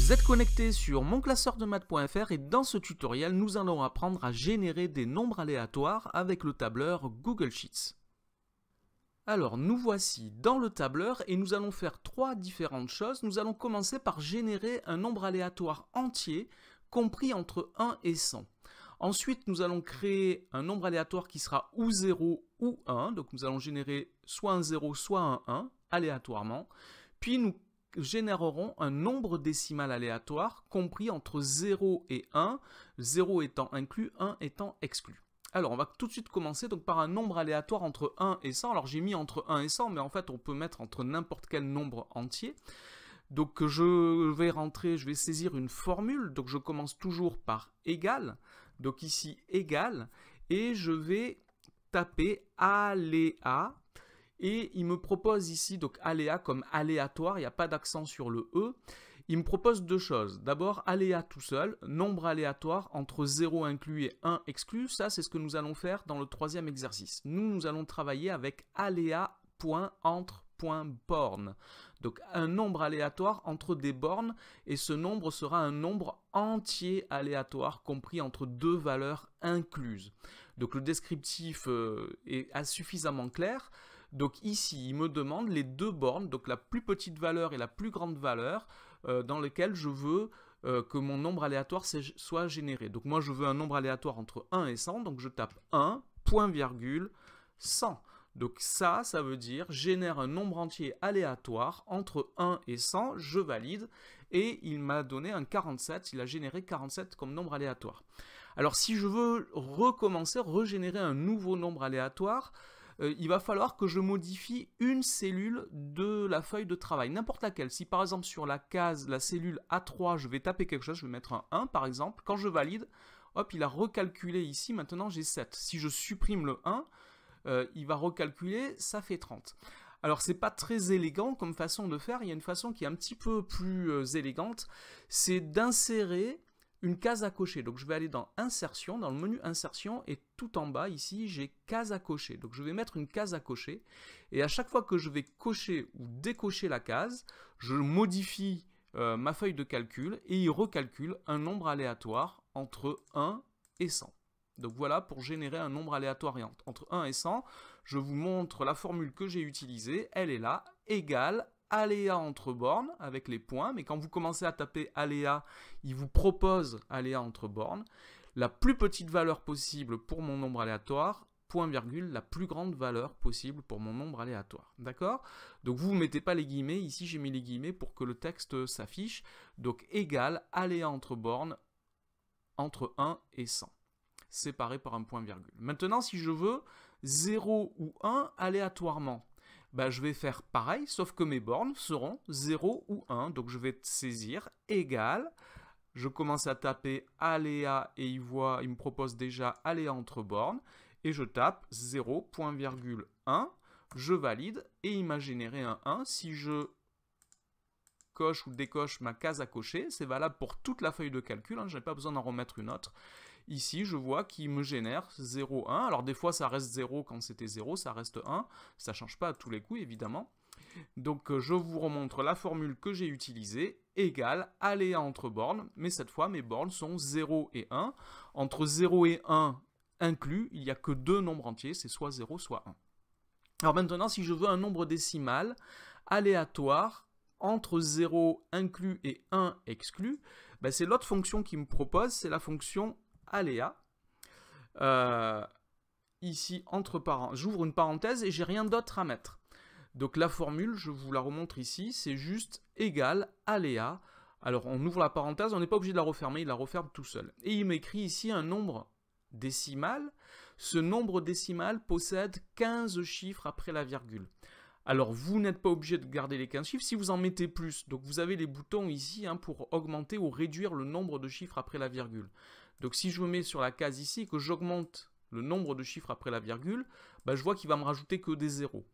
Vous êtes connecté sur monclasseurdemaths.fr et dans ce tutoriel, nous allons apprendre à générer des nombres aléatoires avec le tableur Google Sheets. Alors, nous voici dans le tableur et nous allons faire trois différentes choses. Nous allons commencer par générer un nombre aléatoire entier compris entre 1 et 100. Ensuite, nous allons créer un nombre aléatoire qui sera ou 0 ou 1. Donc, nous allons générer soit un 0, soit un 1 aléatoirement. Puis, nous générerons un nombre décimal aléatoire compris entre 0 et 1, 0 étant inclus, 1 étant exclu. Alors, on va tout de suite commencer donc, par un nombre aléatoire entre 1 et 100. Alors, j'ai mis entre 1 et 100, mais en fait, on peut mettre entre n'importe quel nombre entier. Donc, je vais saisir une formule. Donc, je commence toujours par égal. Donc, ici, égal. Et je vais taper aléa. Et il me propose ici, donc aléa comme aléatoire, il n'y a pas d'accent sur le E. Il me propose deux choses. D'abord, aléa tout seul, nombre aléatoire entre 0 inclus et 1 exclu. Ça, c'est ce que nous allons faire dans le troisième exercice. Nous allons travailler avec aléa.entre.borne. Donc, un nombre aléatoire entre des bornes. Et ce nombre sera un nombre entier aléatoire compris entre deux valeurs incluses. Donc, le descriptif est suffisamment clair. Donc ici, il me demande les deux bornes, donc la plus petite valeur et la plus grande valeur, dans lesquelles je veux que mon nombre aléatoire soit généré. Donc moi, je veux un nombre aléatoire entre 1 et 100, donc je tape 1, point virgule, 100. Donc ça veut dire génère un nombre entier aléatoire entre 1 et 100, je valide, et il m'a donné un 47, il a généré 47 comme nombre aléatoire. Alors si je veux régénérer un nouveau nombre aléatoire, il va falloir que je modifie une cellule de la feuille de travail, n'importe laquelle. Si par exemple sur la cellule A3, je vais taper quelque chose, je vais mettre un 1 par exemple, quand je valide, hop, il a recalculé ici, maintenant j'ai 7. Si je supprime le 1, il va recalculer, ça fait 30. Alors c'est pas très élégant comme façon de faire, il y a une façon qui est un petit peu plus élégante, c'est d'insérer une case à cocher. Donc je vais aller dans Insertion, dans le menu Insertion, et tout en bas, ici, j'ai case à cocher. Donc je vais mettre une case à cocher, et à chaque fois que je vais cocher ou décocher la case, je modifie ma feuille de calcul, et il recalcule un nombre aléatoire entre 1 et 100. Donc voilà pour générer un nombre aléatoire entre 1 et 100. Je vous montre la formule que j'ai utilisée, elle est là, égale aléa entre bornes avec les points, mais quand vous commencez à taper aléa, il vous propose aléa entre bornes. La plus petite valeur possible pour mon nombre aléatoire, point virgule, la plus grande valeur possible pour mon nombre aléatoire. D'accord? Donc vous ne mettez pas les guillemets, ici j'ai mis les guillemets pour que le texte s'affiche. Donc égal aléa entre bornes entre 1 et 100. Séparé par un point virgule. Maintenant, si je veux 0 ou 1 aléatoirement, je vais faire pareil, sauf que mes bornes seront 0 ou 1. Donc je vais saisir égal. Je commence à taper aléa et il me propose déjà aléa entre bornes. Et je tape 0.1. Je valide et il m'a généré un 1. Si je coche ou décoche ma case à cocher, c'est valable pour toute la feuille de calcul. Je n'ai pas besoin d'en remettre une autre. Ici, je vois qu'il me génère 0, 1. Alors, des fois, ça reste 0 quand c'était 0, ça reste 1. Ça ne change pas à tous les coups, évidemment. Donc, je vous remontre la formule que j'ai utilisée, égale aléa entre bornes. Mais cette fois, mes bornes sont 0 et 1. Entre 0 et 1 inclus, il n'y a que deux nombres entiers, c'est soit 0, soit 1. Alors maintenant, si je veux un nombre décimal aléatoire, entre 0 inclus et 1 exclu, c'est l'autre fonction qui me propose, c'est la fonction aléa. Ici, entre parenthèses, j'ouvre une parenthèse et j'ai rien d'autre à mettre. Donc la formule, je vous la remontre ici, c'est juste égal aléa. Alors on ouvre la parenthèse, on n'est pas obligé de la refermer, il la referme tout seul. Et il m'écrit ici un nombre décimal. Ce nombre décimal possède 15 chiffres après la virgule. Alors, vous n'êtes pas obligé de garder les 15 chiffres si vous en mettez plus. Donc, vous avez les boutons ici pour augmenter ou réduire le nombre de chiffres après la virgule. Donc, si je me mets sur la case ici et que j'augmente le nombre de chiffres après la virgule, je vois qu'il va me rajouter que des zéros.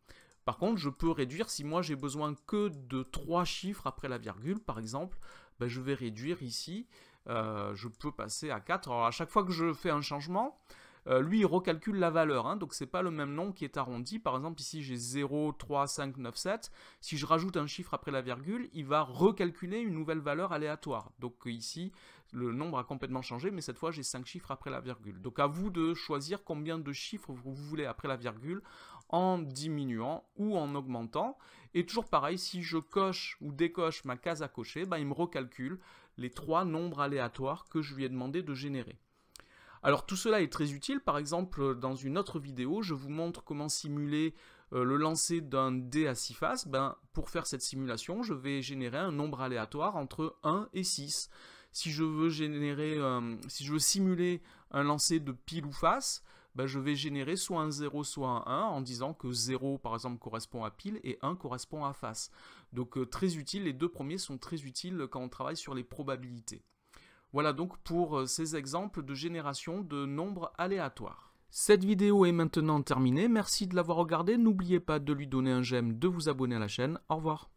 Par contre, je peux réduire, si moi j'ai besoin que de 3 chiffres après la virgule, par exemple, je vais réduire ici, je peux passer à 4. Alors, à chaque fois que je fais un changement, lui il recalcule la valeur, hein, donc c'est pas le même nombre qui est arrondi. Par exemple ici j'ai 0, 3, 5, 9, 7, si je rajoute un chiffre après la virgule, il va recalculer une nouvelle valeur aléatoire. Donc ici le nombre a complètement changé, mais cette fois j'ai 5 chiffres après la virgule. Donc à vous de choisir combien de chiffres vous voulez après la virgule, en diminuant ou en augmentant. Et toujours pareil, si je coche ou décoche ma case à cocher, il me recalcule les 3 nombres aléatoires que je lui ai demandé de générer. Alors tout cela est très utile. Par exemple, dans une autre vidéo, je vous montre comment simuler le lancer d'un dé à 6 faces. Pour faire cette simulation, je vais générer un nombre aléatoire entre 1 et 6. Si je veux simuler un lancer de pile ou face, je vais générer soit un 0, soit un 1 en disant que 0 par exemple correspond à pile et 1 correspond à face. Donc très utile, les deux premiers sont très utiles quand on travaille sur les probabilités. Voilà donc pour ces exemples de génération de nombres aléatoires. Cette vidéo est maintenant terminée, merci de l'avoir regardée, n'oubliez pas de lui donner un j'aime, de vous abonner à la chaîne, au revoir.